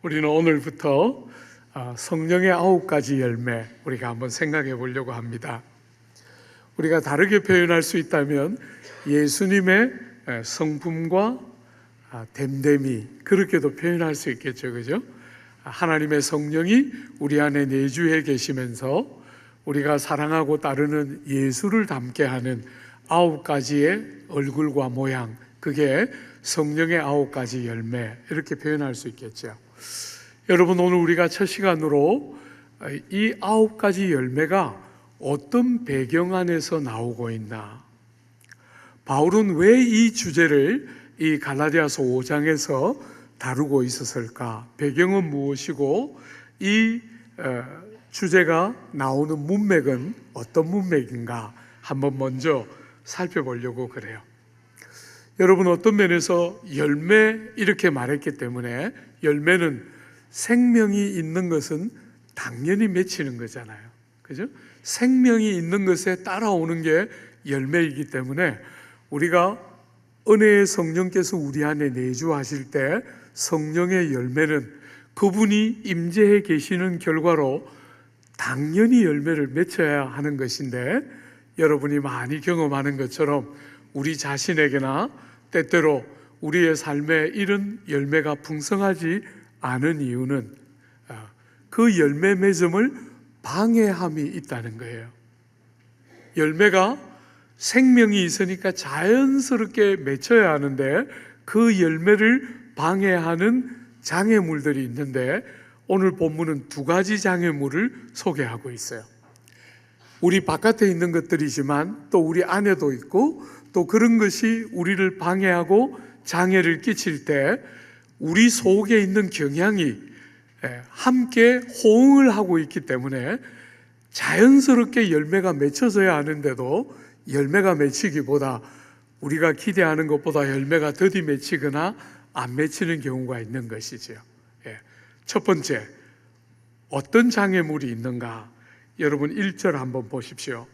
우리는 오늘부터 성령의 9가지 열매 우리가 한번 생각해 보려고 합니다. 우리가 다르게 표현할 수 있다면 예수님의 성품과 됨됨이, 그렇게도 표현할 수 있겠죠, 그죠? 하나님의 성령이 우리 안에 내주해 계시면서 우리가 사랑하고 따르는 예수를 닮게 하는 9가지의 얼굴과 모양, 그게 성령의 9가지 열매, 이렇게 표현할 수 있겠죠. 여러분, 오늘 우리가 첫 시간으로 이 9가지 열매가 어떤 배경 안에서 나오고 있나, 바울은 왜 이 주제를 이 갈라디아서 5장에서 다루고 있었을까, 배경은 무엇이고 이 주제가 나오는 문맥은 어떤 문맥인가 한번 먼저 살펴보려고 그래요. 여러분, 어떤 면에서 열매 이렇게 말했기 때문에 열매는 생명이 있는 것은 당연히 맺히는 거잖아요, 그죠? 생명이 있는 것에 따라오는 게 열매이기 때문에 우리가 은혜의 성령께서 우리 안에 내주하실 때 성령의 열매는 그분이 임재해 계시는 결과로 당연히 열매를 맺혀야 하는 것인데, 여러분이 많이 경험하는 것처럼 우리 자신에게나 때때로 우리의 삶에 이런 열매가 풍성하지 않은 이유는 그 열매 맺음을 방해함이 있다는 거예요. 열매가 생명이 있으니까 자연스럽게 맺혀야 하는데 그 열매를 방해하는 장애물들이 있는데, 오늘 본문은 2가지 장애물을 소개하고 있어요. 우리 바깥에 있는 것들이지만 또 우리 안에도 있고, 또 그런 것이 우리를 방해하고 장애를 끼칠 때 우리 속에 있는 경향이 함께 호응을 하고 있기 때문에 자연스럽게 열매가 맺혀져야 하는데도 열매가 맺히기보다, 우리가 기대하는 것보다 열매가 더디 맺히거나 안 맺히는 경우가 있는 것이죠. 첫 번째, 어떤 장애물이 있는가? 여러분 1절 한번 보십시오.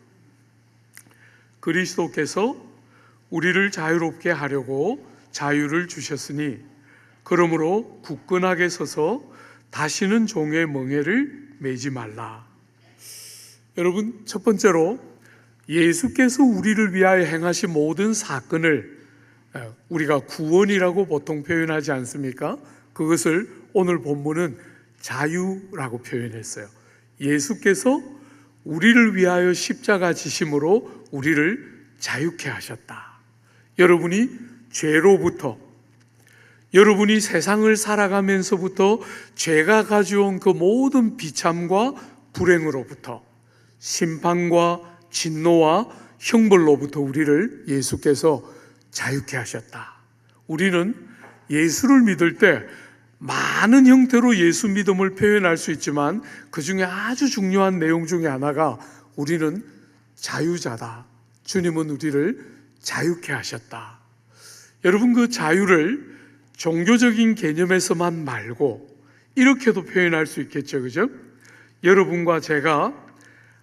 그리스도께서 우리를 자유롭게 하려고 자유를 주셨으니 그러므로 굳건하게 서서 다시는 종의 멍에를 매지 말라. 여러분, 첫 번째로 예수께서 우리를 위하여 행하신 모든 사건을 우리가 구원이라고 보통 표현하지 않습니까? 그것을 오늘 본문은 자유라고 표현했어요. 예수께서 우리를 위하여 십자가 지심으로 우리를 자유케 하셨다. 여러분이 죄로부터, 여러분이 세상을 살아가면서부터 죄가 가져온 그 모든 비참과 불행으로부터, 심판과 진노와 형벌로부터 우리를 예수께서 자유케 하셨다. 우리는 예수를 믿을 때 많은 형태로 예수 믿음을 표현할 수 있지만 그 중에 아주 중요한 내용 중에 하나가 우리는 자유자다. 주님은 우리를 자유케 하셨다. 여러분, 그 자유를 종교적인 개념에서만 말고 이렇게도 표현할 수 있겠죠, 그죠? 여러분과 제가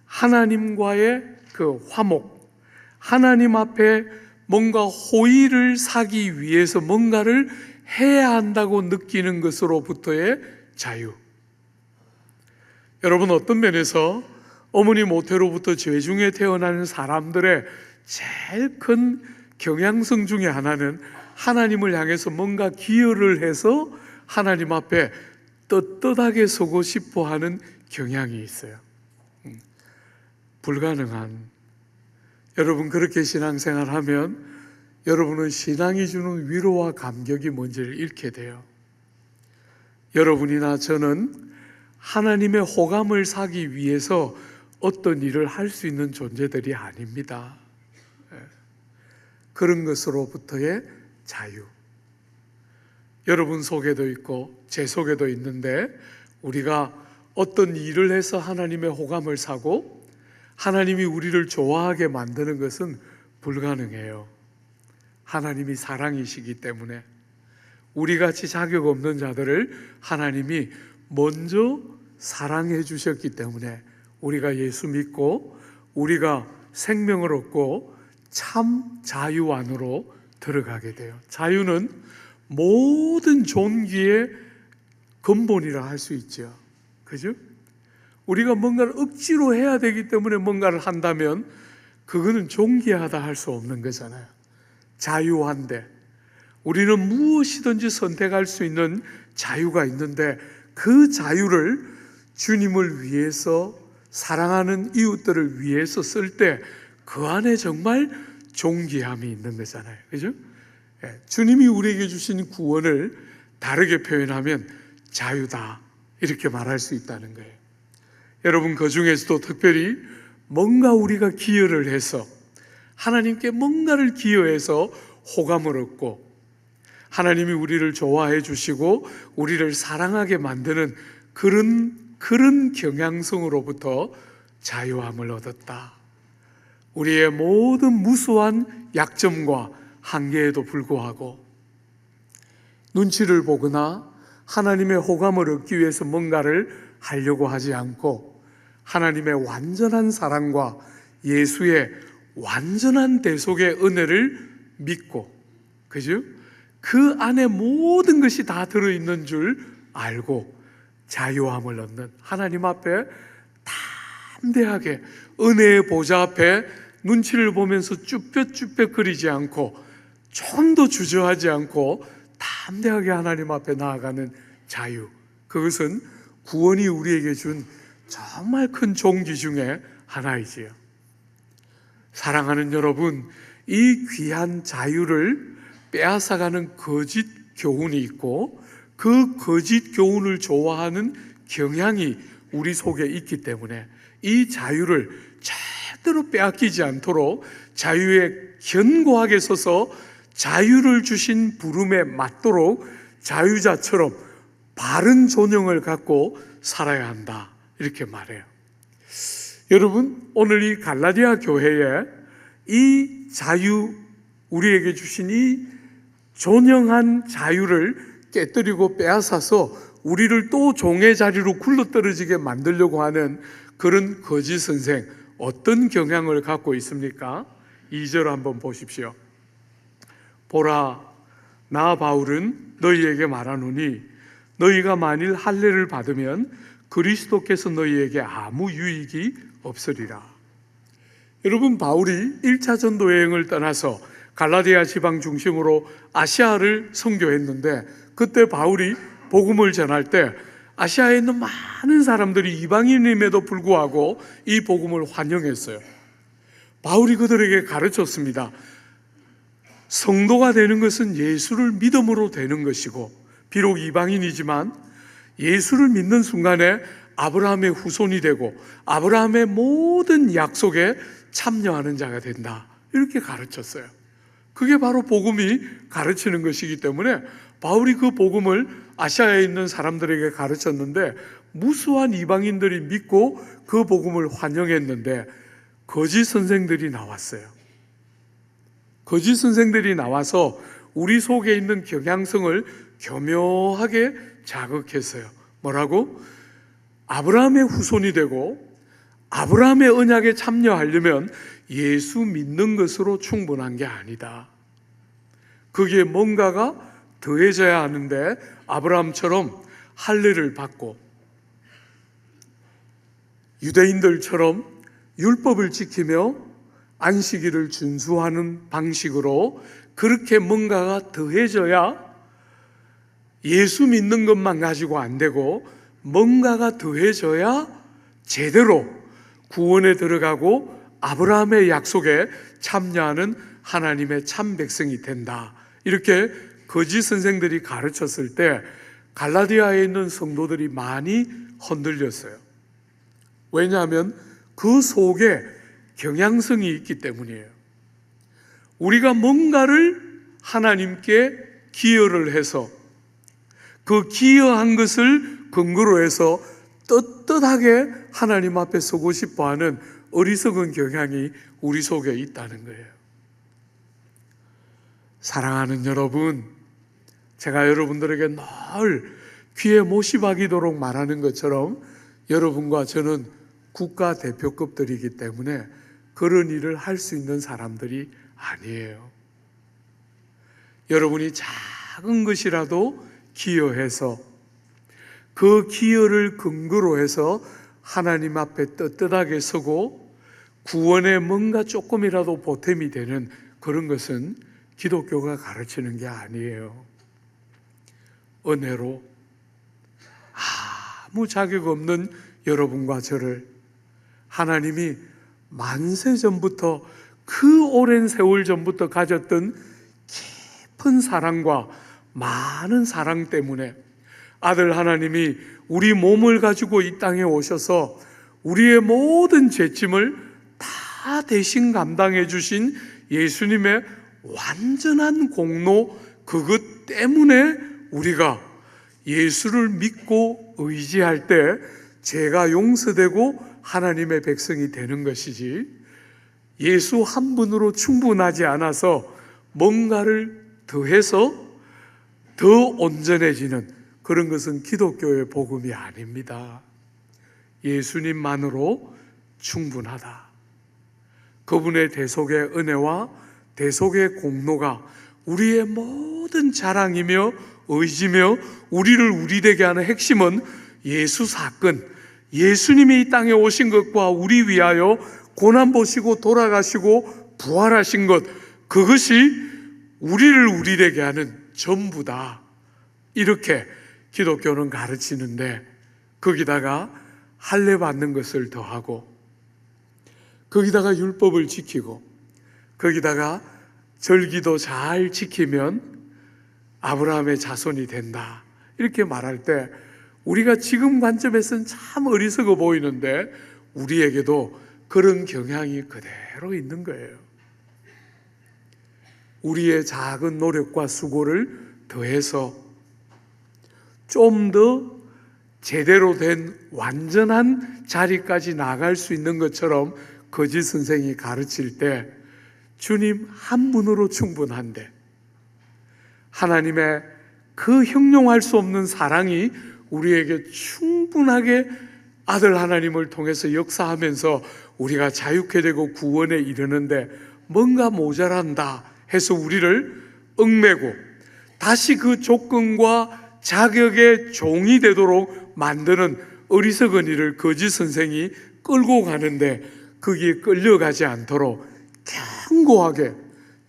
하나님과의 그 화목, 하나님 앞에 뭔가 호의를 사기 위해서 뭔가를 해야 한다고 느끼는 것으로부터의 자유. 여러분, 어떤 면에서 어머니 모태로부터 죄 중에 태어나는 사람들의 제일 큰 경향성 중에 하나는 하나님을 향해서 뭔가 기여를 해서 하나님 앞에 떳떳하게 서고 싶어 하는 경향이 있어요. 불가능한, 여러분 그렇게 신앙생활 하면 여러분은 신앙이 주는 위로와 감격이 뭔지를 잃게 돼요. 여러분이나 저는 하나님의 호감을 사기 위해서 어떤 일을 할 수 있는 존재들이 아닙니다. 그런 것으로부터의 자유, 여러분 속에도 있고 제 속에도 있는데, 우리가 어떤 일을 해서 하나님의 호감을 사고 하나님이 우리를 좋아하게 만드는 것은 불가능해요. 하나님이 사랑이시기 때문에 우리같이 자격 없는 자들을 하나님이 먼저 사랑해 주셨기 때문에 우리가 예수 믿고 우리가 생명을 얻고 참 자유 안으로 들어가게 돼요. 자유는 모든 존귀의 근본이라 할 수 있죠. 그죠? 우리가 뭔가를 억지로 해야 되기 때문에 뭔가를 한다면 그거는 존귀하다 할 수 없는 거잖아요. 자유한데 우리는 무엇이든지 선택할 수 있는 자유가 있는데 그 자유를 주님을 위해서, 사랑하는 이웃들을 위해서 쓸 때 그 안에 정말 존귀함이 있는 거잖아요. 그죠? 주님이 우리에게 주신 구원을 다르게 표현하면 자유다, 이렇게 말할 수 있다는 거예요. 여러분, 그 중에서도 특별히 뭔가 우리가 기여를 해서, 하나님께 뭔가를 기여해서 호감을 얻고 하나님이 우리를 좋아해 주시고 우리를 사랑하게 만드는 그런 경향성으로부터 자유함을 얻었다. 우리의 모든 무수한 약점과 한계에도 불구하고 눈치를 보거나 하나님의 호감을 얻기 위해서 뭔가를 하려고 하지 않고 하나님의 완전한 사랑과 예수의 완전한 대속의 은혜를 믿고, 그죠? 그 안에 모든 것이 다 들어있는 줄 알고 자유함을 얻는, 하나님 앞에 담대하게 은혜의 보좌 앞에 눈치를 보면서 쭈뼛쭈뼛거리지 않고 좀도 주저하지 않고 담대하게 하나님 앞에 나아가는 자유, 그것은 구원이 우리에게 준 정말 큰 종기 중에 하나이지요. 사랑하는 여러분, 이 귀한 자유를 빼앗아가는 거짓 교훈이 있고 그 거짓 교훈을 좋아하는 경향이 우리 속에 있기 때문에 이 자유를 절대로 빼앗기지 않도록 자유에 견고하게 서서 자유를 주신 부름에 맞도록 자유자처럼 바른 존영을 갖고 살아야 한다, 이렇게 말해요. 여러분, 오늘 이 갈라디아 교회에 이 자유, 우리에게 주신 이 존영한 자유를 깨뜨리고 빼앗아서 우리를 또 종의 자리로 굴러떨어지게 만들려고 하는 그런 거짓 선생, 어떤 경향을 갖고 있습니까? 2절 한번 보십시오. 보라, 나 바울은 너희에게 말하노니 너희가 만일 할례를 받으면 그리스도께서 너희에게 아무 유익이 없으리라. 여러분, 바울이 1차 전도 여행을 떠나서 갈라디아 지방 중심으로 아시아를 선교했는데, 그때 바울이 복음을 전할 때 아시아에 있는 많은 사람들이 이방인임에도 불구하고 이 복음을 환영했어요. 바울이 그들에게 가르쳤습니다. 성도가 되는 것은 예수를 믿음으로 되는 것이고, 비록 이방인이지만 예수를 믿는 순간에 아브라함의 후손이 되고 아브라함의 모든 약속에 참여하는 자가 된다, 이렇게 가르쳤어요. 그게 바로 복음이 가르치는 것이기 때문에 바울이 그 복음을 아시아에 있는 사람들에게 가르쳤는데 무수한 이방인들이 믿고 그 복음을 환영했는데 거짓 선생들이 나왔어요. 거짓 선생들이 나와서 우리 속에 있는 경향성을 교묘하게 자극했어요. 뭐라고? 아브라함의 후손이 되고 아브라함의 언약에 참여하려면 예수 믿는 것으로 충분한 게 아니다. 거기에 뭔가가 더해져야 하는데 아브라함처럼 할례를 받고 유대인들처럼 율법을 지키며 안식일을 준수하는 방식으로 그렇게 뭔가가 더해져야 예수 믿는 것만 가지고 안 되고 뭔가가 더해져야 제대로 구원에 들어가고 아브라함의 약속에 참여하는 하나님의 참 백성이 된다, 이렇게 거짓 선생들이 가르쳤을 때 갈라디아에 있는 성도들이 많이 흔들렸어요. 왜냐하면 그 속에 경향성이 있기 때문이에요. 우리가 뭔가를 하나님께 기여를 해서 그 기여한 것을 근거로 해서 떳떳하게 하나님 앞에 서고 싶어하는 어리석은 경향이 우리 속에 있다는 거예요. 사랑하는 여러분, 제가 여러분들에게 늘 귀에 못이 박이도록 말하는 것처럼 여러분과 저는 국가대표급들이기 때문에 그런 일을 할 수 있는 사람들이 아니에요. 여러분이 작은 것이라도 기여해서 그 기여를 근거로 해서 하나님 앞에 떳떳하게 서고 구원에 뭔가 조금이라도 보탬이 되는 그런 것은 기독교가 가르치는 게 아니에요. 은혜로 아무 자격 없는 여러분과 저를 하나님이 만세 전부터, 그 오랜 세월 전부터 가졌던 깊은 사랑과 많은 사랑 때문에 아들 하나님이 우리 몸을 가지고 이 땅에 오셔서 우리의 모든 죄짐을 다 대신 감당해 주신 예수님의 완전한 공로, 그것 때문에 우리가 예수를 믿고 의지할 때 죄가 용서되고 하나님의 백성이 되는 것이지, 예수 한 분으로 충분하지 않아서 뭔가를 더해서 더 온전해지는 그런 것은 기독교의 복음이 아닙니다. 예수님만으로 충분하다. 그분의 대속의 은혜와 대속의 공로가 우리의 모든 자랑이며 의지며 우리를 우리되게 하는 핵심은 예수 사건, 예수님이 이 땅에 오신 것과 우리 위하여 고난 보시고 돌아가시고 부활하신 것, 그것이 우리를 우리되게 하는 전부다. 이렇게 기독교는 가르치는데, 거기다가 할례 받는 것을 더하고, 거기다가 율법을 지키고, 거기다가 절기도 잘 지키면 아브라함의 자손이 된다. 이렇게 말할 때 우리가 지금 관점에서는 참 어리석어 보이는데 우리에게도 그런 경향이 그대로 있는 거예요. 우리의 작은 노력과 수고를 더해서 좀 더 제대로 된 완전한 자리까지 나갈 수 있는 것처럼 거짓 선생이 가르칠 때 주님 한 분으로 충분한데, 하나님의 그 형용할 수 없는 사랑이 우리에게 충분하게 아들 하나님을 통해서 역사하면서 우리가 자유케 되고 구원에 이르는데 뭔가 모자란다 해서 우리를 얽매고 다시 그 조건과 자격의 종이 되도록 만드는 어리석은 일을 거짓 선생이 끌고 가는데, 거기에 끌려가지 않도록 견고하게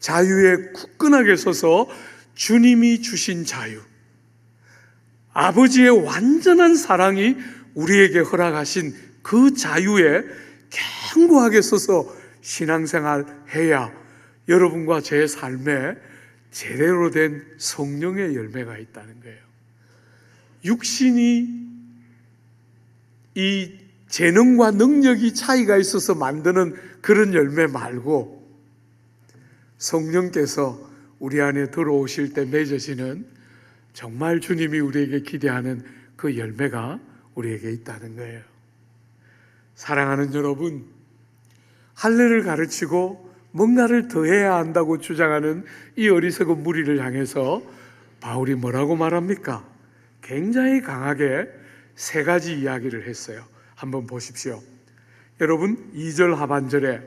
자유에 굳건하게 서서 주님이 주신 자유, 아버지의 완전한 사랑이 우리에게 허락하신 그 자유에 견고하게 서서 신앙생활 해야 여러분과 제 삶에 제대로 된 성령의 열매가 있다는 거예요. 육신이 이 재능과 능력이 차이가 있어서 만드는 그런 열매 말고 성령께서 우리 안에 들어오실 때 맺어지는 정말 주님이 우리에게 기대하는 그 열매가 우리에게 있다는 거예요. 사랑하는 여러분, 할례를 가르치고 뭔가를 더해야 한다고 주장하는 이 어리석은 무리를 향해서 바울이 뭐라고 말합니까? 굉장히 강하게 세 가지 이야기를 했어요. 한번 보십시오. 여러분, 2절 하반절에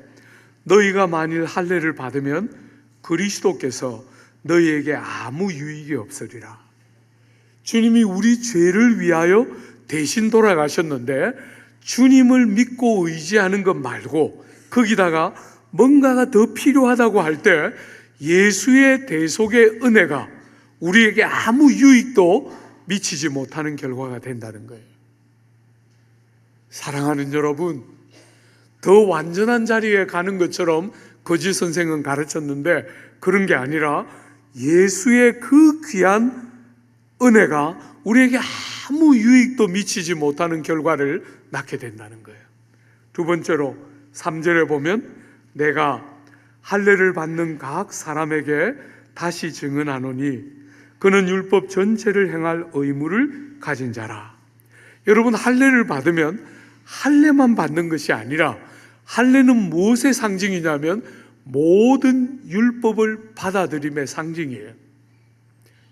너희가 만일 할례를 받으면 그리스도께서 너희에게 아무 유익이 없으리라. 주님이 우리 죄를 위하여 대신 돌아가셨는데 주님을 믿고 의지하는 것 말고 거기다가 뭔가가 더 필요하다고 할 때 예수의 대속의 은혜가 우리에게 아무 유익도 미치지 못하는 결과가 된다는 거예요. 사랑하는 여러분, 더 완전한 자리에 가는 것처럼 거짓 선생은 가르쳤는데 그런 게 아니라 예수의 그 귀한 은혜가 우리에게 아무 유익도 미치지 못하는 결과를 낳게 된다는 거예요. 두 번째로 3절에 보면 내가 할례를 받는 각 사람에게 다시 증언하노니 그는 율법 전체를 행할 의무를 가진 자라. 여러분, 할례를 받으면 할례만 받는 것이 아니라 할례는 무엇의 상징이냐면 모든 율법을 받아들임의 상징이에요.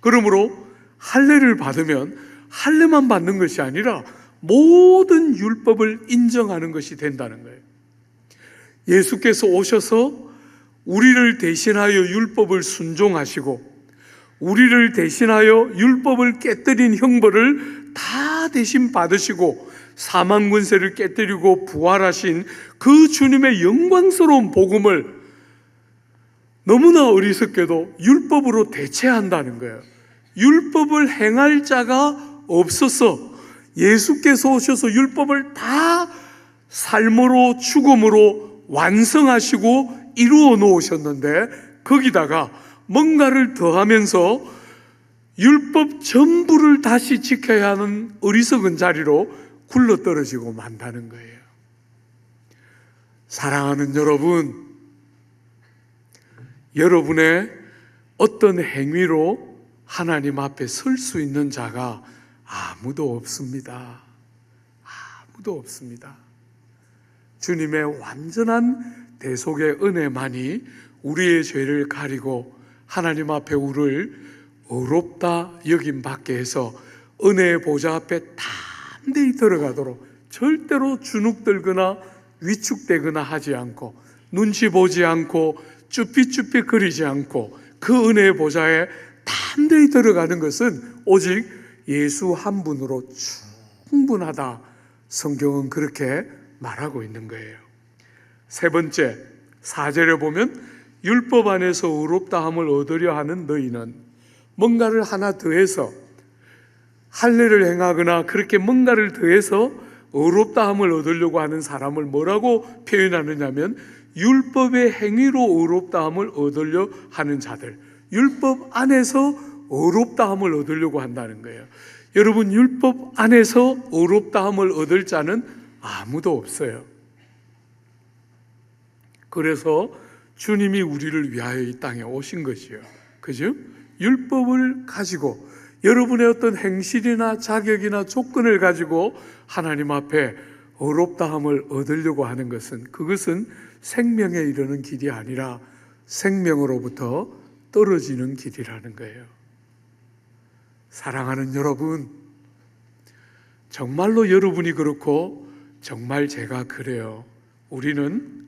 그러므로 할례를 받으면 할례만 받는 것이 아니라 모든 율법을 인정하는 것이 된다는 거예요. 예수께서 오셔서 우리를 대신하여 율법을 순종하시고 우리를 대신하여 율법을 깨뜨린 형벌을 다 대신 받으시고 사망 권세를 깨뜨리고 부활하신 그 주님의 영광스러운 복음을 너무나 어리석게도 율법으로 대체한다는 거예요. 율법을 행할 자가 없어서 예수께서 오셔서 율법을 다 삶으로 죽음으로 완성하시고 이루어 놓으셨는데, 거기다가 뭔가를 더하면서 율법 전부를 다시 지켜야 하는 어리석은 자리로 굴러떨어지고 만다는 거예요. 사랑하는 여러분, 여러분의 어떤 행위로 하나님 앞에 설 수 있는 자가 아무도 없습니다. 아무도 없습니다. 주님의 완전한 대속의 은혜만이 우리의 죄를 가리고 하나님 앞에 우리를 의롭다 여김 받게 해서 은혜의 보좌 앞에 담대히 들어가도록 절대로 주눅들거나 위축되거나 하지 않고 눈치 보지 않고 쭈삣쭈삣 거리지 않고 그 은혜의 보좌에 담대히 들어가는 것은 오직 예수 한 분으로 충분하다. 성경은 그렇게 말하고 있는 거예요. 세 번째, 4절에 보면 율법 안에서 의롭다함을 얻으려 하는 너희는, 뭔가를 하나 더해서 할례를 행하거나 그렇게 뭔가를 더해서 의롭다함을 얻으려고 하는 사람을 뭐라고 표현하느냐면 율법의 행위로 의롭다함을 얻으려 하는 자들, 율법 안에서 의롭다함을 얻으려고 한다는 거예요. 여러분, 율법 안에서 의롭다함을 얻을 자는 아무도 없어요. 그래서 주님이 우리를 위하여 이 땅에 오신 것이요, 그죠? 율법을 가지고 여러분의 어떤 행실이나 자격이나 조건을 가지고 하나님 앞에 의롭다함을 얻으려고 하는 것은, 그것은 생명에 이르는 길이 아니라 생명으로부터 떨어지는 길이라는 거예요. 사랑하는 여러분, 정말로 여러분이 그렇고 정말 제가 그래요. 우리는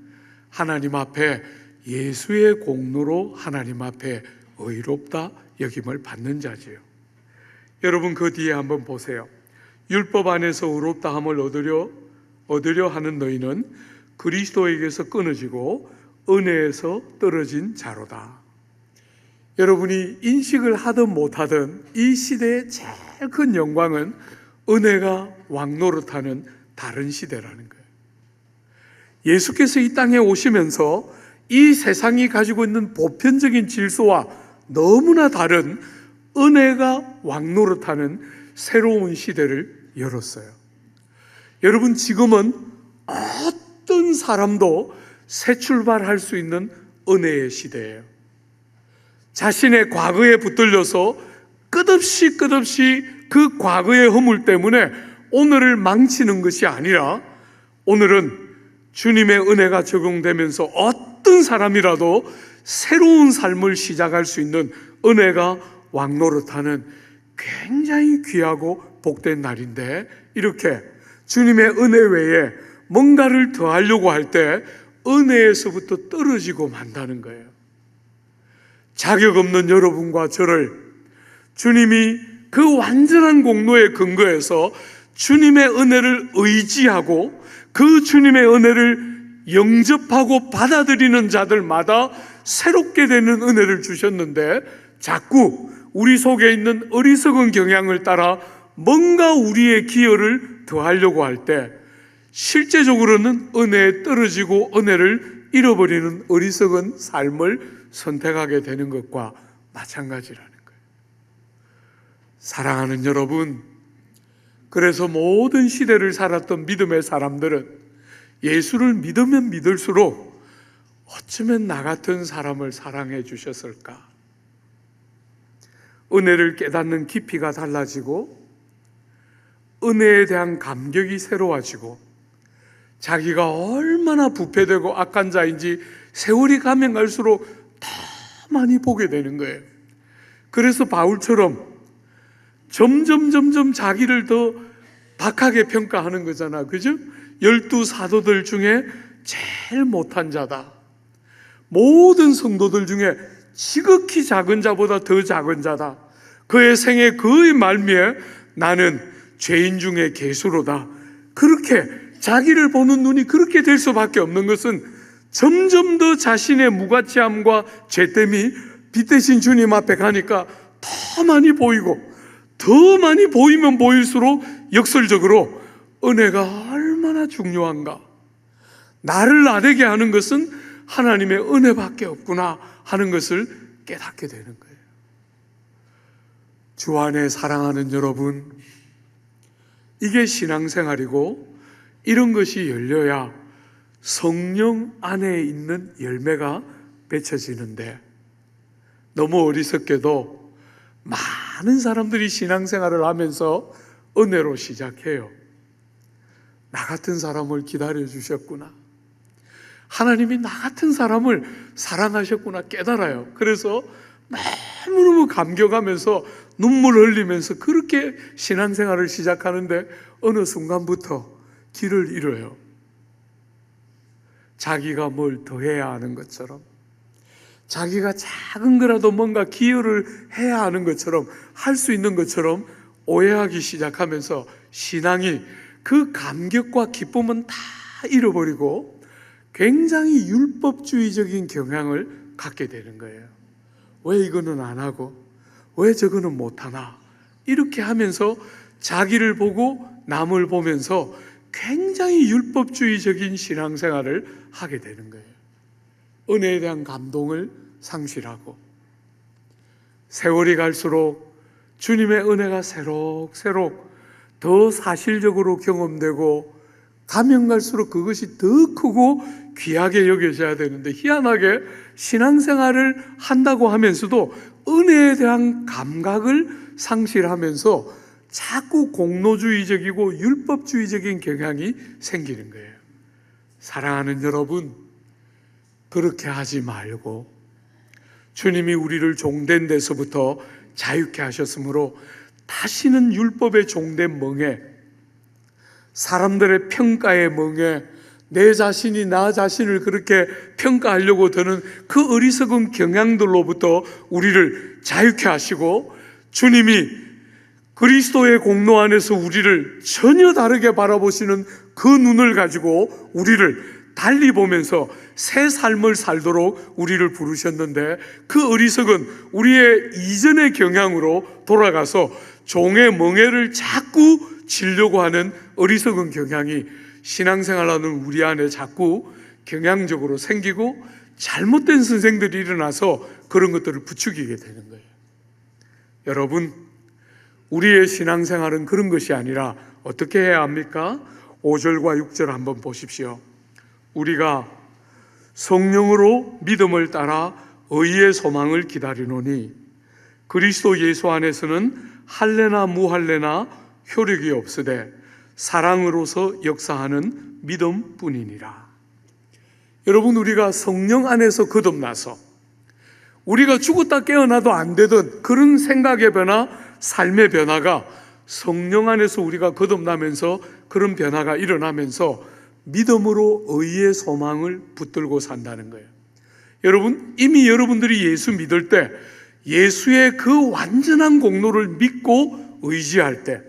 하나님 앞에 예수의 공로로 하나님 앞에 의롭다 여김을 받는 자지요. 여러분, 그 뒤에 한번 보세요. 율법 안에서 의롭다함을 얻으려 하는 너희는 그리스도에게서 끊어지고 은혜에서 떨어진 자로다. 여러분이 인식을 하든 못하든 이 시대의 제일 큰 영광은 은혜가 왕노릇하는 다른 시대라는 거예요. 예수께서 이 땅에 오시면서 이 세상이 가지고 있는 보편적인 질서와 너무나 다른 은혜가 왕노릇하는 새로운 시대를 열었어요. 여러분, 지금은 어떤 사람도 새 출발할 수 있는 은혜의 시대예요. 자신의 과거에 붙들려서 끝없이 그 과거의 허물 때문에 오늘을 망치는 것이 아니라, 오늘은 주님의 은혜가 적용되면서 어떤 사람이라도 새로운 삶을 시작할 수 있는 은혜가 왕노릇하는 굉장히 귀하고 복된 날인데, 이렇게 주님의 은혜 외에 뭔가를 더하려고 할 때 은혜에서부터 떨어지고 만다는 거예요. 자격 없는 여러분과 저를 주님이 그 완전한 공로에 근거해서 주님의 은혜를 의지하고 그 주님의 은혜를 영접하고 받아들이는 자들마다 새롭게 되는 은혜를 주셨는데, 자꾸 우리 속에 있는 어리석은 경향을 따라 뭔가 우리의 기여를 더하려고 할 때 실제적으로는 은혜에 떨어지고 은혜를 잃어버리는 어리석은 삶을 선택하게 되는 것과 마찬가지라는 거예요. 사랑하는 여러분, 그래서 모든 시대를 살았던 믿음의 사람들은 예수를 믿으면 믿을수록 어쩌면 나 같은 사람을 사랑해 주셨을까? 은혜를 깨닫는 깊이가 달라지고 은혜에 대한 감격이 새로워지고 자기가 얼마나 부패되고 악한 자인지 세월이 가면 갈수록 더 많이 보게 되는 거예요. 그래서 바울처럼 점점 자기를 더 박하게 평가하는 거잖아, 그죠? 12 사도들 중에 제일 못한 자다. 모든 성도들 중에 지극히 작은 자보다 더 작은 자다. 그의 생애 그의 말미에 나는 죄인 중에 괴수로다. 그렇게 자기를 보는 눈이 그렇게 될 수밖에 없는 것은 점점 더 자신의 무가치함과 죄됨이 빛 대신 주님 앞에 가니까 더 많이 보이고, 더 많이 보이면 보일수록 역설적으로 은혜가 얼마나 중요한가, 나를 나대게 하는 것은 하나님의 은혜밖에 없구나 하는 것을 깨닫게 되는 거예요. 주 안에 사랑하는 여러분, 이게 신앙생활이고, 이런 것이 열려야 성령 안에 있는 열매가 맺혀지는데, 너무 어리석게도 많은 사람들이 신앙생활을 하면서 은혜로 시작해요. 나 같은 사람을 기다려 주셨구나, 하나님이 나 같은 사람을 사랑하셨구나 깨달아요. 그래서 너무너무 감격하면서 눈물 흘리면서 그렇게 신앙생활을 시작하는데 어느 순간부터 길을 잃어요. 자기가 뭘 더해야 하는 것처럼, 자기가 작은 거라도 뭔가 기여를 해야 하는 것처럼, 할 수 있는 것처럼 오해하기 시작하면서 신앙이 그 감격과 기쁨은 다 잃어버리고 굉장히 율법주의적인 경향을 갖게 되는 거예요. 왜 이거는 안 하고 왜 저거는 못 하나, 이렇게 하면서 자기를 보고 남을 보면서 굉장히 율법주의적인 신앙생활을 하게 되는 거예요. 은혜에 대한 감동을 상실하고, 세월이 갈수록 주님의 은혜가 새록새록 더 사실적으로 경험되고, 가면 갈수록 그것이 더 크고 귀하게 여겨져야 되는데, 희한하게 신앙생활을 한다고 하면서도 은혜에 대한 감각을 상실하면서 자꾸 공로주의적이고 율법주의적인 경향이 생기는 거예요. 사랑하는 여러분, 그렇게 하지 말고 주님이 우리를 종된 데서부터 자유케 하셨으므로 다시는 율법의 종된 멍에, 사람들의 평가의 멍에 내 자신이 나 자신을 그렇게 평가하려고 드는 그 어리석은 경향들로부터 우리를 자유케 하시고, 주님이 그리스도의 공로 안에서 우리를 전혀 다르게 바라보시는 그 눈을 가지고 우리를 달리 보면서 새 삶을 살도록 우리를 부르셨는데, 그 어리석은 우리의 이전의 경향으로 돌아가서 종의 멍에를 자꾸 지려고 하는 어리석은 경향이 신앙생활하는 우리 안에 자꾸 경향적으로 생기고, 잘못된 선생들이 일어나서 그런 것들을 부추기게 되는 거예요. 여러분, 우리의 신앙생활은 그런 것이 아니라 어떻게 해야 합니까? 5절과 6절 한번 보십시오. 우리가 성령으로 믿음을 따라 의의 소망을 기다리노니 그리스도 예수 안에서는 할례나 무할례나 효력이 없으되 사랑으로서 역사하는 믿음뿐이니라. 여러분, 우리가 성령 안에서 거듭나서 우리가 죽었다 깨어나도 안 되던 그런 생각의 변화, 삶의 변화가 성령 안에서 우리가 거듭나면서 그런 변화가 일어나면서 믿음으로 의의 소망을 붙들고 산다는 거예요. 여러분, 이미 여러분들이 예수 믿을 때 예수의 그 완전한 공로를 믿고 의지할 때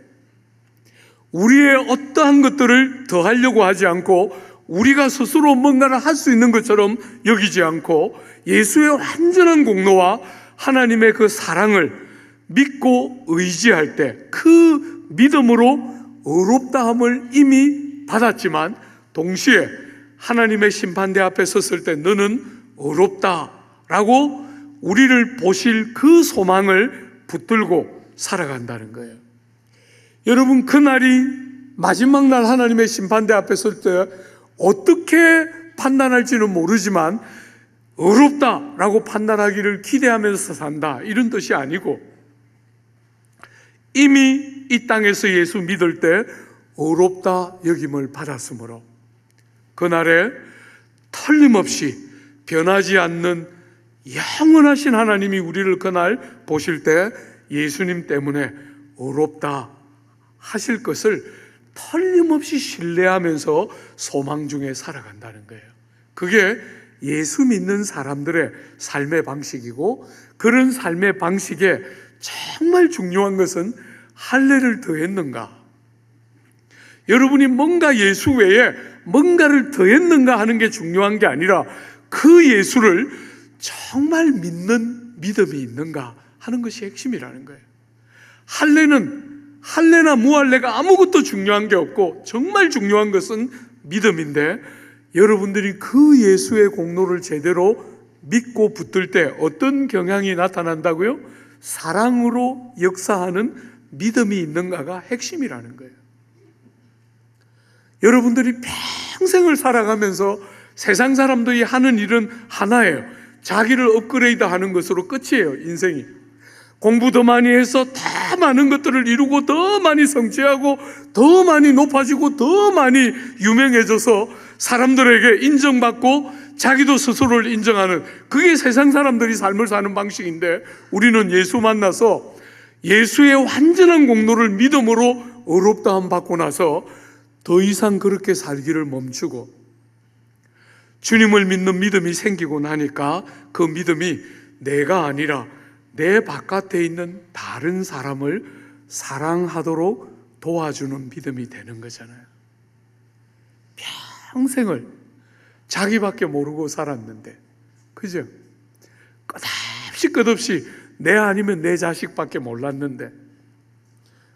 우리의 어떠한 것들을 더하려고 하지 않고 우리가 스스로 뭔가를 할 수 있는 것처럼 여기지 않고 예수의 완전한 공로와 하나님의 그 사랑을 믿고 의지할 때 그 믿음으로 의롭다함을 이미 받았지만 동시에 하나님의 심판대 앞에 섰을 때 너는 의롭다라고 우리를 보실 그 소망을 붙들고 살아간다는 거예요. 여러분, 그날이 마지막 날 하나님의 심판대 앞에 설 때 어떻게 판단할지는 모르지만 의롭다라고 판단하기를 기대하면서 산다, 이런 뜻이 아니고 이미 이 땅에서 예수 믿을 때 의롭다 여김을 받았으므로 그날에 틀림없이 변하지 않는 영원하신 하나님이 우리를 그날 보실 때 예수님 때문에 의롭다 하실 것을 틀림없이 신뢰하면서 소망 중에 살아간다는 거예요. 그게 예수 믿는 사람들의 삶의 방식이고, 그런 삶의 방식에 정말 중요한 것은 할례를 더했는가, 여러분이 뭔가 예수 외에 뭔가를 더했는가 하는 게 중요한 게 아니라 그 예수를 정말 믿는 믿음이 있는가 하는 것이 핵심이라는 거예요. 할례나 무할례가 아무것도 중요한 게 없고 정말 중요한 것은 믿음인데, 여러분들이 그 예수의 공로를 제대로 믿고 붙들 때 어떤 경향이 나타난다고요? 사랑으로 역사하는 믿음이 있는가가 핵심이라는 거예요. 여러분들이 평생을 살아가면서 세상 사람들이 하는 일은 하나예요. 자기를 업그레이드 하는 것으로 끝이에요. 인생이 공부 더 많이 해서 더 많은 것들을 이루고 더 많이 성취하고 더 많이 높아지고 더 많이 유명해져서 사람들에게 인정받고 자기도 스스로를 인정하는, 그게 세상 사람들이 삶을 사는 방식인데, 우리는 예수 만나서 예수의 완전한 공로를 믿음으로 의롭다함 받고 나서 더 이상 그렇게 살기를 멈추고 주님을 믿는 믿음이 생기고 나니까 그 믿음이 내가 아니라 내 바깥에 있는 다른 사람을 사랑하도록 도와주는 믿음이 되는 거잖아요. 평생을 자기밖에 모르고 살았는데, 그죠? 끝없이 내 아니면 내 자식밖에 몰랐는데,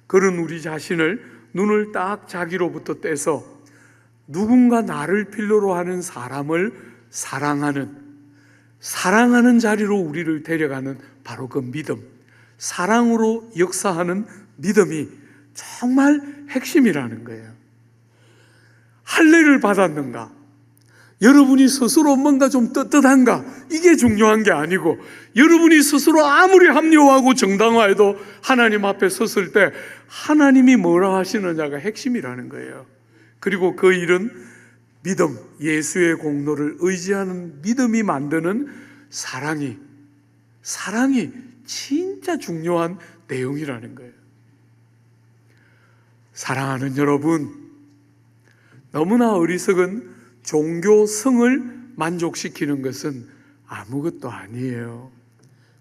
그런 우리 자신을 눈을 딱 자기로부터 떼서 누군가 나를 필요로 하는 사람을 사랑하는 자리로 우리를 데려가는 바로 그 믿음, 사랑으로 역사하는 믿음이 정말 핵심이라는 거예요. 할례를 받았는가? 여러분이 스스로 뭔가 좀 떳떳한가? 이게 중요한 게 아니고, 여러분이 스스로 아무리 합리화하고 정당화해도 하나님 앞에 섰을 때 하나님이 뭐라 하시느냐가 핵심이라는 거예요. 그리고 그 일은 믿음, 예수의 공로를 의지하는 믿음이 만드는 사랑이 진짜 중요한 내용이라는 거예요. 사랑하는 여러분, 너무나 어리석은 종교성을 만족시키는 것은 아무것도 아니에요.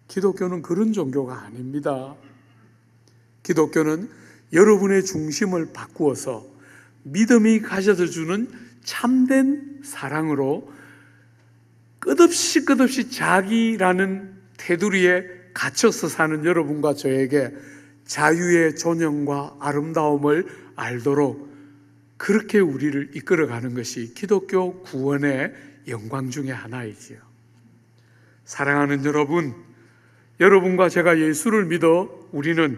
기독교는 그런 종교가 아닙니다. 기독교는 여러분의 중심을 바꾸어서 믿음이 가져다 주는 참된 사랑으로 끝없이 자기라는 테두리에 갇혀서 사는 여러분과 저에게 자유의 존영과 아름다움을 알도록 그렇게 우리를 이끌어가는 것이 기독교 구원의 영광 중에 하나이지요. 사랑하는 여러분, 여러분과 제가 예수를 믿어 우리는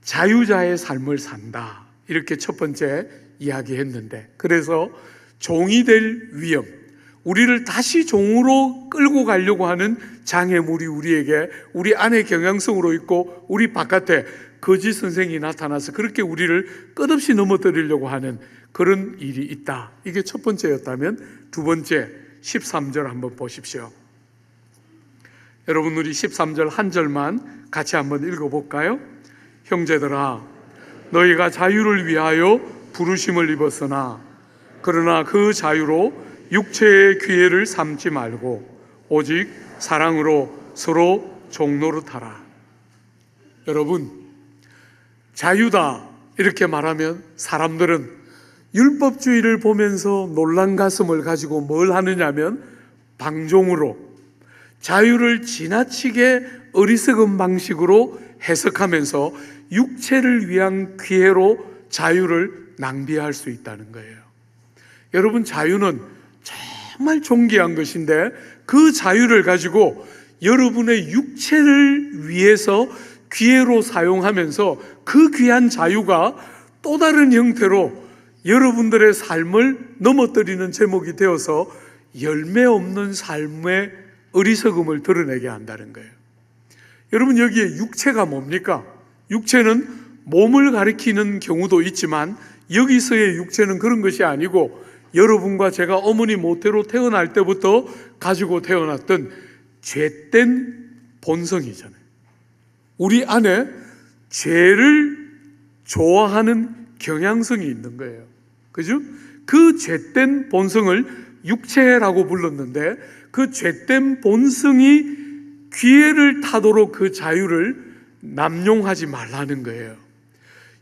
자유자의 삶을 산다, 이렇게 첫 번째 이야기했는데, 그래서 종이 될 위험, 우리를 다시 종으로 끌고 가려고 하는 장애물이 우리에게, 우리 안에 경향성으로 있고 우리 바깥에 거짓 선생이 나타나서 그렇게 우리를 끝없이 넘어뜨리려고 하는 그런 일이 있다. 이게 첫 번째였다면, 두 번째 13절 한번 보십시오. 여러분, 우리 13절 한 절만 같이 한번 읽어볼까요? 형제들아, 너희가 자유를 위하여 부르심을 입었으나 그러나 그 자유로 육체의 기회를 삼지 말고 오직 사랑으로 서로 종노릇하라. 여러분, 자유다 이렇게 말하면 사람들은 율법주의를 보면서 놀란 가슴을 가지고 뭘 하느냐면 방종으로 자유를 지나치게 어리석은 방식으로 해석하면서 육체를 위한 기회로 자유를 낭비할 수 있다는 거예요. 여러분, 자유는 정말 존귀한 것인데 그 자유를 가지고 여러분의 육체를 위해서 기회로 사용하면서 그 귀한 자유가 또 다른 형태로 여러분들의 삶을 넘어뜨리는 제목이 되어서 열매 없는 삶의 어리석음을 드러내게 한다는 거예요. 여러분, 여기에 육체가 뭡니까? 육체는 몸을 가리키는 경우도 있지만 여기서의 육체는 그런 것이 아니고 여러분과 제가 어머니 모태로 태어날 때부터 가지고 태어났던 죄된 본성이잖아요. 우리 안에 죄를 좋아하는 경향성이 있는 거예요. 그죠? 그 죄된 본성을 육체라고 불렀는데 그 죄된 본성이 기회를 타도록 그 자유를 남용하지 말라는 거예요.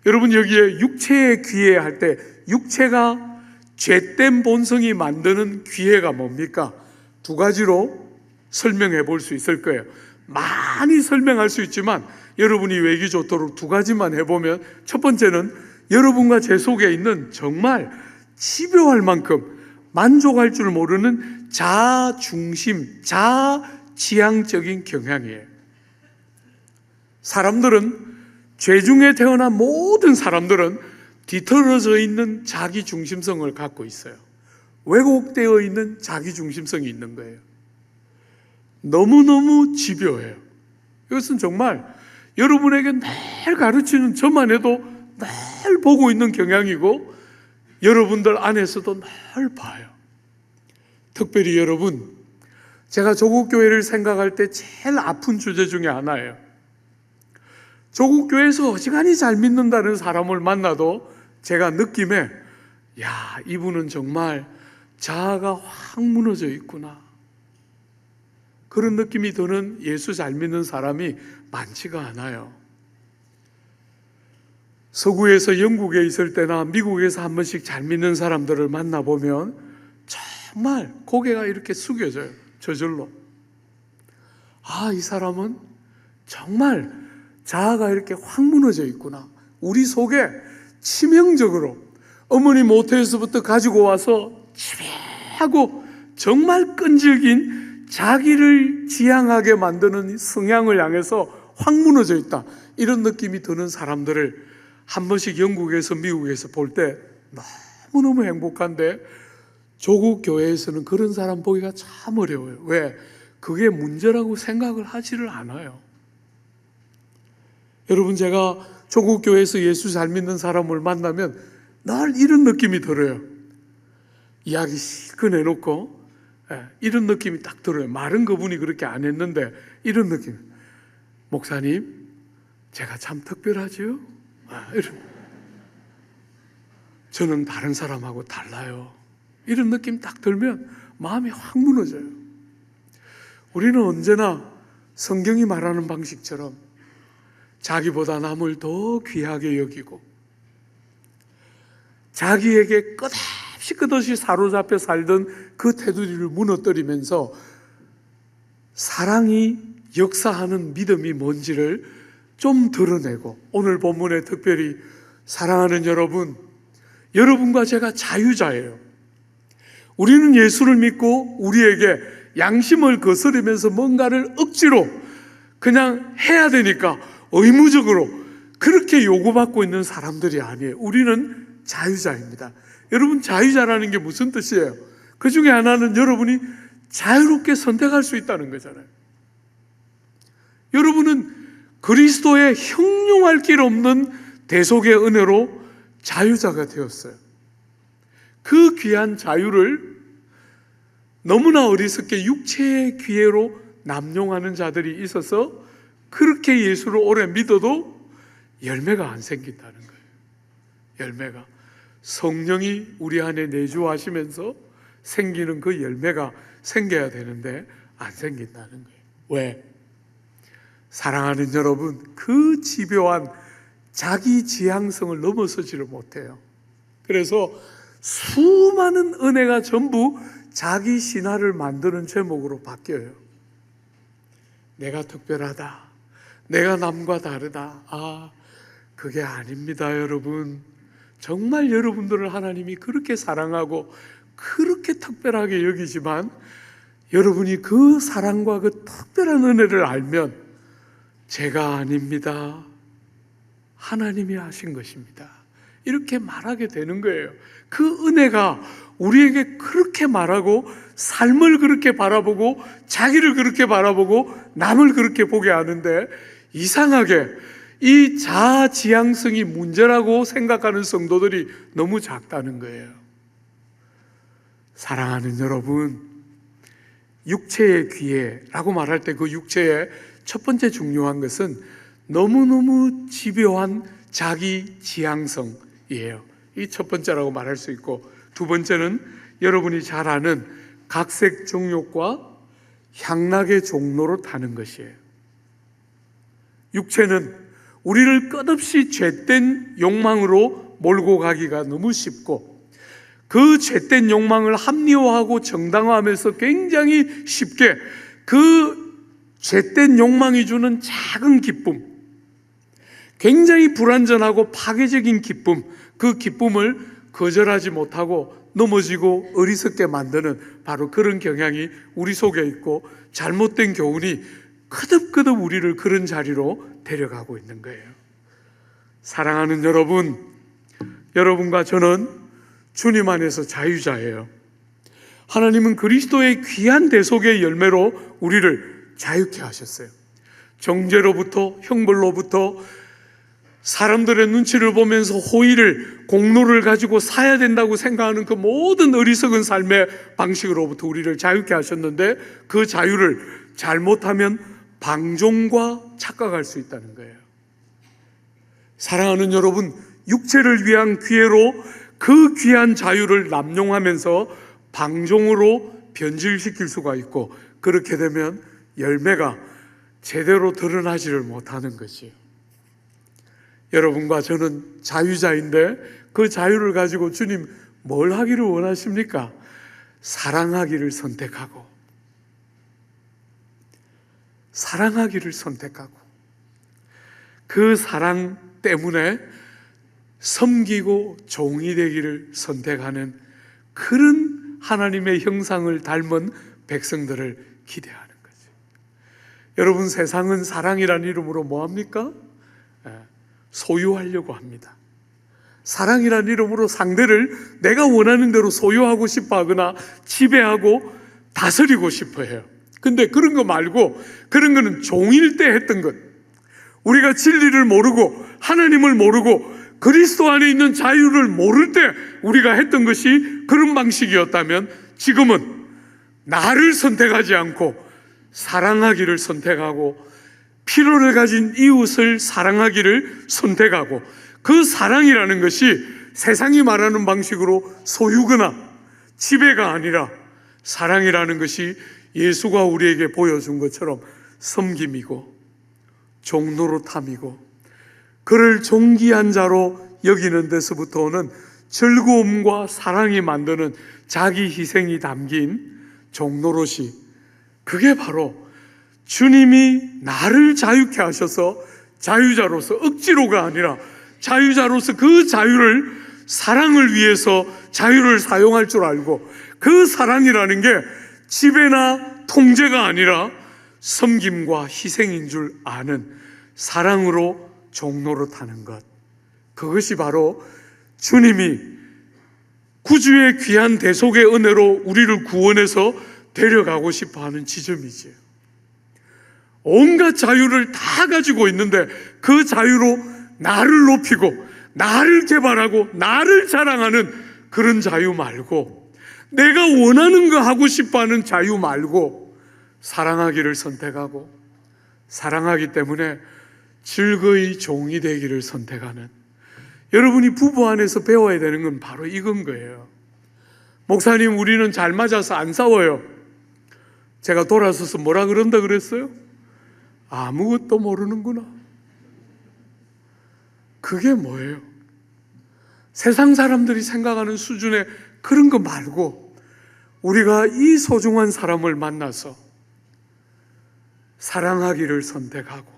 여러분, 여기에 육체의 귀해 할 때 육체가 죄된 본성이 만드는 귀해가 뭡니까? 두 가지로 설명해 볼 수 있을 거예요. 많이 설명할 수 있지만 여러분이 외기 좋도록 두 가지만 해보면, 첫 번째는 여러분과 제 속에 있는 정말 집요할 만큼 만족할 줄 모르는 자중심, 자지향적인 경향이에요. 사람들은, 죄 중에 태어난 모든 사람들은 뒤틀어져 있는 자기중심성을 갖고 있어요. 왜곡되어 있는 자기중심성이 있는 거예요. 너무너무 집요해요. 이것은 정말 여러분에게 매일 가르치는 저만 해도 매일 보고 있는 경향이고, 여러분들 안에서도 늘 봐요. 특별히 여러분, 제가 조국교회를 생각할 때 제일 아픈 주제 중에 하나예요. 조국교회에서 어지간히 잘 믿는다는 사람을 만나도 제가 느낌에, 야, 이분은 정말 자아가 확 무너져 있구나, 그런 느낌이 드는 예수 잘 믿는 사람이 많지가 않아요. 서구에서 영국에 있을 때나 미국에서 한 번씩 잘 믿는 사람들을 만나보면 정말 고개가 이렇게 숙여져요. 저절로. 아, 이 사람은 정말 자아가 이렇게 확 무너져 있구나. 우리 속에 치명적으로 어머니 모태에서부터 가지고 와서 집요하고 정말 끈질긴 자기를 지향하게 만드는 성향을 향해서 확 무너져 있다, 이런 느낌이 드는 사람들을 한 번씩 영국에서 미국에서 볼 때 너무너무 행복한데, 조국 교회에서는 그런 사람 보기가 참 어려워요. 왜? 그게 문제라고 생각을 하지를 않아요. 여러분, 제가 조국 교회에서 예수 잘 믿는 사람을 만나면 늘 이런 느낌이 들어요. 이야기 실컷 내놓고 이런 느낌이 딱 들어요. 말은 그분이 그렇게 안 했는데 이런 느낌. 목사님, 제가 참 특별하죠? 이런. 저는 다른 사람하고 달라요. 이런 느낌 딱 들면 마음이 확 무너져요. 우리는 언제나 성경이 말하는 방식처럼 자기보다 남을 더 귀하게 여기고, 자기에게 끝없이 사로잡혀 살던 그 테두리를 무너뜨리면서 사랑이 역사하는 믿음이 뭔지를 좀 드러내고, 오늘 본문에 특별히 사랑하는 여러분, 여러분과 제가 자유자예요. 우리는 예수를 믿고 우리에게 양심을 거스르면서 뭔가를 억지로 그냥 해야 되니까 의무적으로 그렇게 요구받고 있는 사람들이 아니에요. 우리는 자유자입니다. 여러분, 자유자라는 게 무슨 뜻이에요? 그 중에 하나는 여러분이 자유롭게 선택할 수 있다는 거잖아요. 여러분은 그리스도의 형용할 길 없는 대속의 은혜로 자유자가 되었어요. 그 귀한 자유를 너무나 어리석게 육체의 기회로 남용하는 자들이 있어서 그렇게 예수를 오래 믿어도 열매가 안 생긴다는 거예요. 열매가, 성령이 우리 안에 내주하시면서 생기는 그 열매가 생겨야 되는데 안 생긴다는 거예요. 왜? 사랑하는 여러분, 그 집요한 자기 지향성을 넘어서지를 못해요. 그래서 수많은 은혜가 전부 자기 신화를 만드는 제목으로 바뀌어요. 내가 특별하다, 내가 남과 다르다. 아, 그게 아닙니다, 여러분. 정말 여러분들을 하나님이 그렇게 사랑하고 그렇게 특별하게 여기지만, 여러분이 그 사랑과 그 특별한 은혜를 알면 제가 아닙니다, 하나님이 하신 것입니다, 이렇게 말하게 되는 거예요. 그 은혜가 우리에게 그렇게 말하고, 삶을 그렇게 바라보고, 자기를 그렇게 바라보고, 남을 그렇게 보게 하는데, 이상하게 이 자아지향성이 문제라고 생각하는 성도들이 너무 작다는 거예요. 사랑하는 여러분, 육체의 귀해라고 말할 때 그 육체의 첫 번째 중요한 것은 너무너무 집요한 자기 지향성이에요. 이 첫 번째라고 말할 수 있고, 두 번째는 여러분이 잘 아는 각색 정욕과 향락의 종로로 타는 것이에요. 육체는 우리를 끝없이 죄된 욕망으로 몰고 가기가 너무 쉽고, 그 죄된 욕망을 합리화하고 정당화하면서 굉장히 쉽게 그 죄된 욕망이 주는 작은 기쁨, 굉장히 불완전하고 파괴적인 기쁨, 그 기쁨을 거절하지 못하고 넘어지고 어리석게 만드는 바로 그런 경향이 우리 속에 있고, 잘못된 교훈이 거듭거듭 우리를 그런 자리로 데려가고 있는 거예요. 사랑하는 여러분, 여러분과 저는 주님 안에서 자유자예요. 하나님은 그리스도의 귀한 대속의 열매로 우리를 자유케 하셨어요. 정죄로부터, 형벌로부터, 사람들의 눈치를 보면서 호의를, 공로를 가지고 사야 된다고 생각하는 그 모든 어리석은 삶의 방식으로부터 우리를 자유케 하셨는데, 그 자유를 잘못하면 방종과 착각할 수 있다는 거예요. 사랑하는 여러분, 육체를 위한 기회로 그 귀한 자유를 남용하면서 방종으로 변질시킬 수가 있고, 그렇게 되면 열매가 제대로 드러나지를 못하는 것이에요. 여러분과 저는 자유자인데, 그 자유를 가지고 주님 뭘 하기를 원하십니까? 사랑하기를 선택하고, 사랑하기를 선택하고, 그 사랑 때문에 섬기고 종이 되기를 선택하는 그런 하나님의 형상을 닮은 백성들을 기대하는 거죠. 여러분, 세상은 사랑이라는 이름으로 뭐합니까? 소유하려고 합니다. 사랑이라는 이름으로 상대를 내가 원하는 대로 소유하고 싶어 하거나 지배하고 다스리고 싶어 해요. 근데 그런 거 말고, 그런 거는 종일 때 했던 것, 우리가 진리를 모르고 하나님을 모르고 그리스도 안에 있는 자유를 모를 때 우리가 했던 것이 그런 방식이었다면, 지금은 나를 선택하지 않고 사랑하기를 선택하고, 필요를 가진 이웃을 사랑하기를 선택하고, 그 사랑이라는 것이 세상이 말하는 방식으로 소유거나 지배가 아니라, 사랑이라는 것이 예수가 우리에게 보여준 것처럼 섬김이고 종노릇함이고, 그를 존귀한 자로 여기는 데서부터 오는 즐거움과 사랑이 만드는 자기 희생이 담긴 종노릇이, 그게 바로 주님이 나를 자유케 하셔서 자유자로서, 억지로가 아니라 자유자로서 그 자유를, 사랑을 위해서 자유를 사용할 줄 알고, 그 사랑이라는 게 지배나 통제가 아니라 섬김과 희생인 줄 아는 사랑으로 종노릇하는 것, 그것이 바로 주님이 구주의 귀한 대속의 은혜로 우리를 구원해서 데려가고 싶어하는 지점이지요. 온갖 자유를 다 가지고 있는데, 그 자유로 나를 높이고 나를 개발하고 나를 자랑하는 그런 자유 말고, 내가 원하는 거 하고 싶어하는 자유 말고 사랑하기를 선택하고, 사랑하기 때문에 즐거이 종이 되기를 선택하는, 여러분이 부부 안에서 배워야 되는 건 바로 이건 거예요. 목사님, 우리는 잘 맞아서 안 싸워요. 제가 돌아서서 뭐라 그런다 그랬어요? 아무것도 모르는구나. 그게 뭐예요? 세상 사람들이 생각하는 수준의 그런 거 말고, 우리가 이 소중한 사람을 만나서 사랑하기를 선택하고,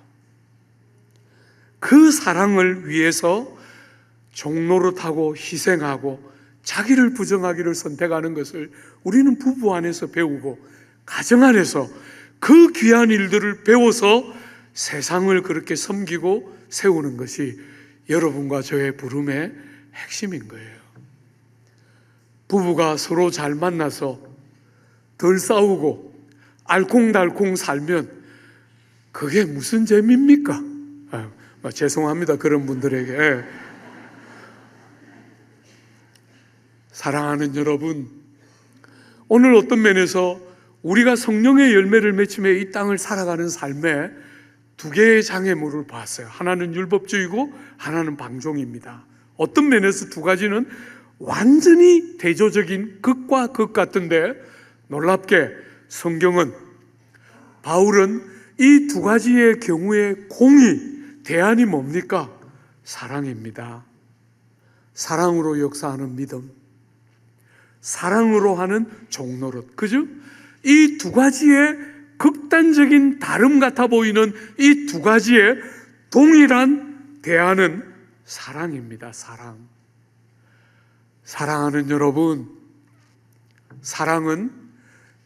그 사랑을 위해서 종노릇하고 희생하고 자기를 부정하기를 선택하는 것을 우리는 부부 안에서 배우고, 가정 안에서 그 귀한 일들을 배워서 세상을 그렇게 섬기고 세우는 것이 여러분과 저의 부름의 핵심인 거예요. 부부가 서로 잘 만나서 덜 싸우고 알콩달콩 살면 그게 무슨 재미입니까? 죄송합니다, 그런 분들에게. 사랑하는 여러분, 오늘 어떤 면에서 우리가 성령의 열매를 맺히며 이 땅을 살아가는 삶에 두 개의 장애물을 봤어요. 하나는 율법주의고 하나는 방종입니다. 어떤 면에서 두 가지는 완전히 대조적인 극과 극 같은데, 놀랍게 바울은 이 두 가지의 경우에 공히 대안이 뭡니까? 사랑입니다. 사랑으로 역사하는 믿음, 사랑으로 하는 종노릇. 그죠? 이 두 가지의 극단적인 다름 같아 보이는 이 두 가지의 동일한 대안은 사랑입니다. 사랑. 사랑하는 여러분, 사랑은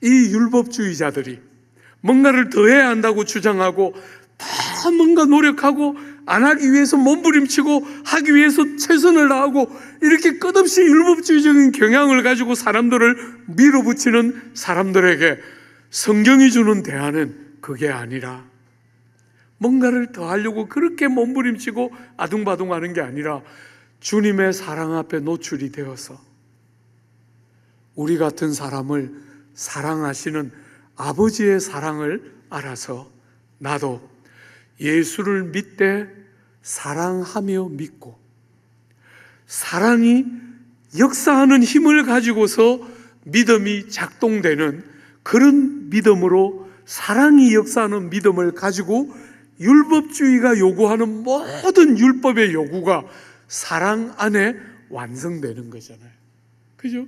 이 율법주의자들이 뭔가를 더 해야 한다고 주장하고 다 뭔가 노력하고 안 하기 위해서 몸부림치고 하기 위해서 최선을 다하고 이렇게 끝없이 율법주의적인 경향을 가지고 사람들을 밀어붙이는 사람들에게 성경이 주는 대안은 그게 아니라, 뭔가를 더 하려고 그렇게 몸부림치고 아둥바둥하는 게 아니라 주님의 사랑 앞에 노출이 되어서 우리 같은 사람을 사랑하시는 아버지의 사랑을 알아서 나도 예수를 믿되 사랑하며 믿고 사랑이 역사하는 힘을 가지고서 믿음이 작동되는 그런 믿음으로, 사랑이 역사하는 믿음을 가지고 율법주의가 요구하는 모든 율법의 요구가 사랑 안에 완성되는 거잖아요. 그죠?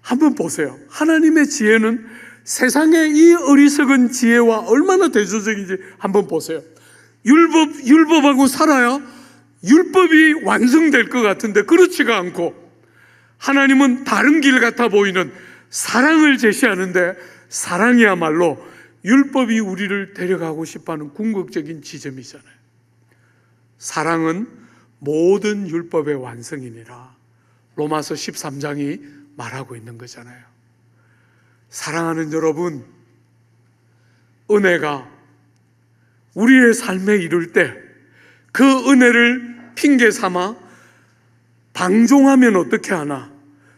한번 보세요. 하나님의 지혜는 세상의 이 어리석은 지혜와 얼마나 대조적인지 한번 보세요. 율법하고 살아야 율법이 완성될 것 같은데 그렇지가 않고, 하나님은 다른 길 같아 보이는 사랑을 제시하는데, 사랑이야말로 율법이 우리를 데려가고 싶어하는 궁극적인 지점이잖아요. 사랑은 모든 율법의 완성이니라 로마서 13장이 말하고 있는 거잖아요. 사랑하는 여러분, 은혜가 우리의 삶에 이룰 때 그 은혜를 핑계 삼아 방종하면 어떻게 하나?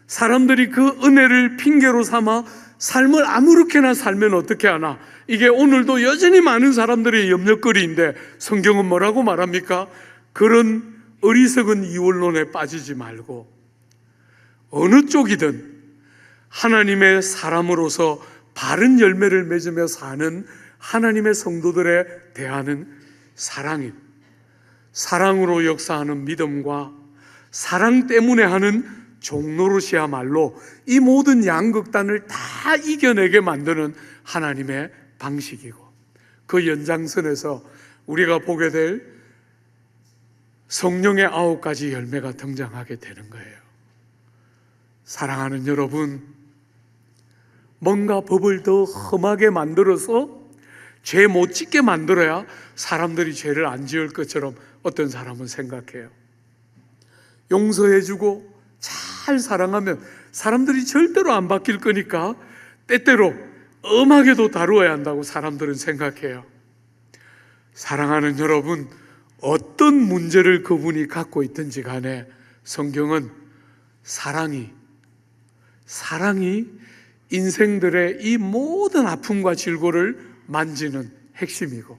사람들이 그 은혜를 핑계로 삼아 삶을 아무렇게나 살면 어떻게 하나? 이게 오늘도 여전히 많은 사람들의 염려거리인데 성경은 뭐라고 말합니까? 그런 어리석은 이원론에 빠지지 말고 어느 쪽이든 하나님의 사람으로서 바른 열매를 맺으며 사는 하나님의 성도들에 대하는 사랑인, 사랑으로 역사하는 믿음과 사랑 때문에 하는 종노릇이야말로 이 모든 양극단을 다 이겨내게 만드는 하나님의 방식이고, 그 연장선에서 우리가 보게 될 성령의 9가지 열매가 등장하게 되는 거예요. 사랑하는 여러분, 뭔가 법을 더 험하게 만들어서 죄 못 짓게 만들어야 사람들이 죄를 안 지을 것처럼 어떤 사람은 생각해요. 용서해주고 잘 사랑하면 사람들이 절대로 안 바뀔 거니까 때때로 엄하게도 다루어야 한다고 사람들은 생각해요. 사랑하는 여러분, 어떤 문제를 그분이 갖고 있든지 간에 성경은 사랑이 인생들의 이 모든 아픔과 질고를 만지는 핵심이고,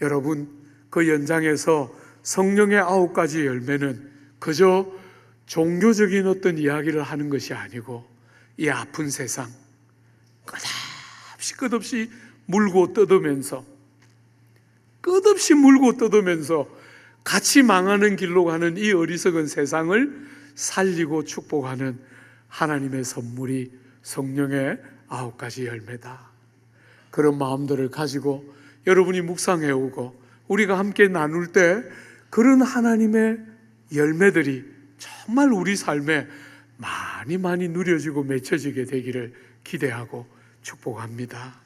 여러분, 그 연장에서 성령의 9가지 열매는 그저 종교적인 어떤 이야기를 하는 것이 아니고, 이 아픈 세상 끝없이 물고 뜯으면서 같이 망하는 길로 가는 이 어리석은 세상을 살리고 축복하는 하나님의 선물이 성령의 9가지 열매다. 그런 마음들을 가지고 여러분이 묵상해오고 우리가 함께 나눌 때 그런 하나님의 열매들이 정말 우리 삶에 많이 누려지고 맺혀지게 되기를 기대하고 축복합니다.